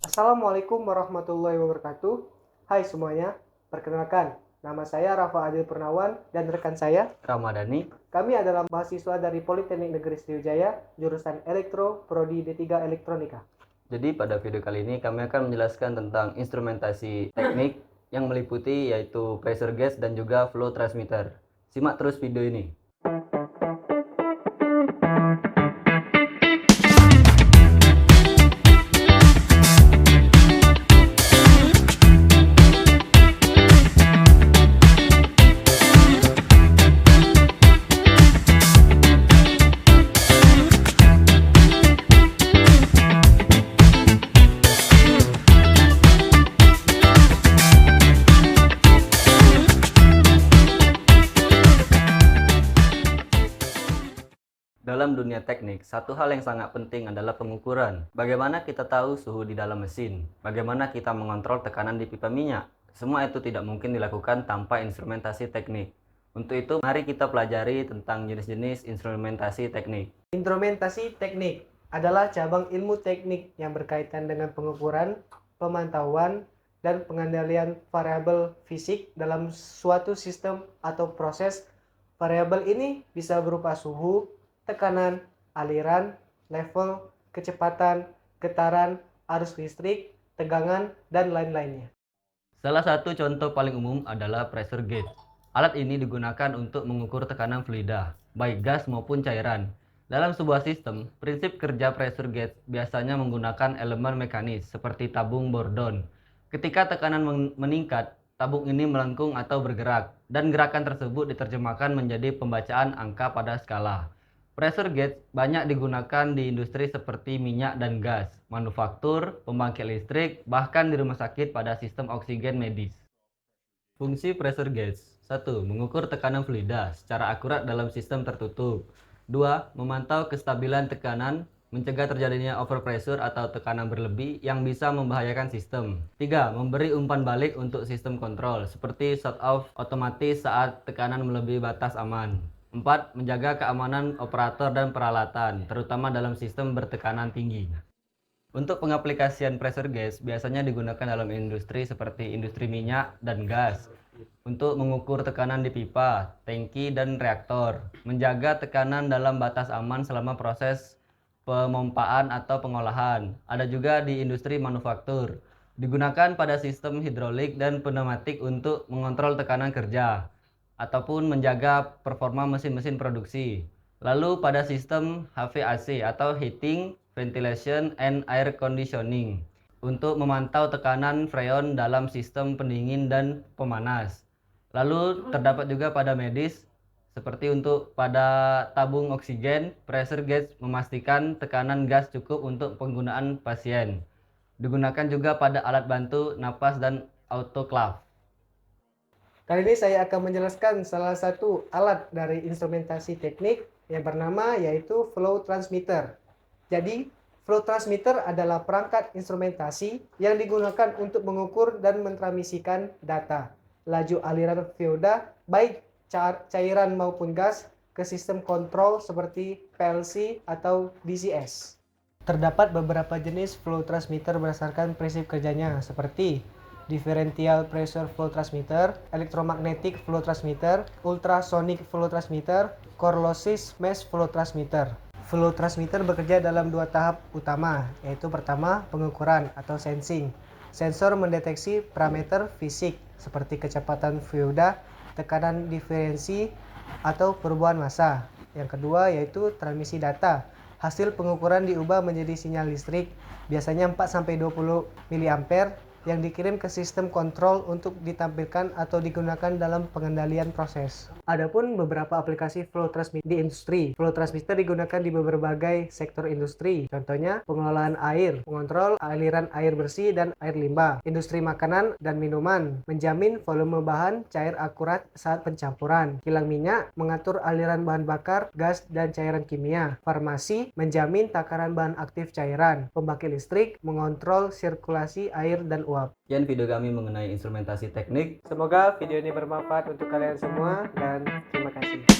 Assalamualaikum warahmatullahi wabarakatuh. Hai semuanya, perkenalkan, nama saya Rafa Adil Purnawan dan rekan saya Ramadhani. Kami adalah mahasiswa dari Politeknik Negeri Sriwijaya, jurusan Elektro, Prodi D3 Elektronika. Jadi pada video kali ini kami akan menjelaskan tentang instrumentasi teknik yang meliputi yaitu pressure gauge dan juga flow transmitter. Simak terus video ini. Dalam dunia teknik, satu hal yang sangat penting adalah pengukuran. Bagaimana kita tahu suhu di dalam mesin? Bagaimana kita mengontrol tekanan di pipa minyak? Semua itu tidak mungkin dilakukan tanpa instrumentasi teknik. Untuk itu, mari kita pelajari tentang jenis-jenis instrumentasi teknik. Instrumentasi teknik adalah cabang ilmu teknik yang berkaitan dengan pengukuran, pemantauan, dan pengendalian variabel fisik dalam suatu sistem atau proses. Variabel ini bisa berupa suhu, tekanan, aliran, level, kecepatan, getaran, arus listrik, tegangan, dan lain-lainnya. Salah satu contoh paling umum adalah pressure gauge. Alat ini digunakan untuk mengukur tekanan fluida, baik gas maupun cairan. Dalam sebuah sistem, prinsip kerja pressure gauge biasanya menggunakan elemen mekanis seperti tabung Bourdon. Ketika tekanan meningkat, tabung ini melengkung atau bergerak, dan gerakan tersebut diterjemahkan menjadi pembacaan angka pada skala. Pressure gauge banyak digunakan di industri seperti minyak dan gas, manufaktur, pembangkit listrik, bahkan di rumah sakit pada sistem oksigen medis. Fungsi pressure gauge: 1. Mengukur tekanan fluida secara akurat dalam sistem tertutup. 2. Memantau kestabilan tekanan, mencegah terjadinya overpressure atau tekanan berlebih yang bisa membahayakan sistem. 3. Memberi umpan balik untuk sistem kontrol, seperti shut off otomatis saat tekanan melebihi batas aman. 4. Menjaga keamanan operator dan peralatan, terutama dalam sistem bertekanan tinggi. Untuk pengaplikasian pressure gauge biasanya digunakan dalam industri seperti industri minyak dan gas untuk mengukur tekanan di pipa, tangki, dan reaktor, menjaga tekanan dalam batas aman selama proses pemompaan atau pengolahan. Ada juga di industri manufaktur, digunakan pada sistem hidrolik dan pneumatik untuk mengontrol tekanan kerja ataupun menjaga performa mesin-mesin produksi. Lalu pada sistem HVAC atau Heating, Ventilation, and Air Conditioning untuk memantau tekanan freon dalam sistem pendingin dan pemanas. Lalu terdapat juga pada medis, seperti untuk pada tabung oksigen, pressure gauge memastikan tekanan gas cukup untuk penggunaan pasien. Digunakan juga pada alat bantu napas dan autoclave. Kali ini saya akan menjelaskan salah satu alat dari instrumentasi teknik yang bernama yaitu flow transmitter. Jadi, flow transmitter adalah perangkat instrumentasi yang digunakan untuk mengukur dan mentransmisikan data, laju aliran fluida, baik cairan maupun gas, ke sistem kontrol seperti PLC atau DCS. Terdapat beberapa jenis flow transmitter berdasarkan prinsip kerjanya seperti differential pressure flow transmitter, electromagnetic flow transmitter, ultrasonic flow transmitter, corrosive mesh flow transmitter. Flow transmitter bekerja dalam dua tahap utama, yaitu pertama pengukuran atau sensing. Sensor mendeteksi parameter fisik seperti kecepatan fluida, tekanan diferensi, atau perubahan massa. Yang kedua yaitu transmisi data. Hasil pengukuran diubah menjadi sinyal listrik, biasanya 4-20 mA yang dikirim ke sistem kontrol untuk ditampilkan atau digunakan dalam pengendalian proses. Adapun beberapa aplikasi flow transmitter di industri. Flow transmitter digunakan di berbagai sektor industri. Contohnya pengelolaan air, mengontrol aliran air bersih dan air limbah. Industri makanan dan minuman, menjamin volume bahan cair akurat saat pencampuran. Kilang minyak, mengatur aliran bahan bakar, gas dan cairan kimia. Farmasi, menjamin takaran bahan aktif cairan. Pembangkit listrik, mengontrol sirkulasi air dan uap. Sekian video kami mengenai instrumentasi teknik. Semoga video ini bermanfaat untuk kalian semua dan terima kasih.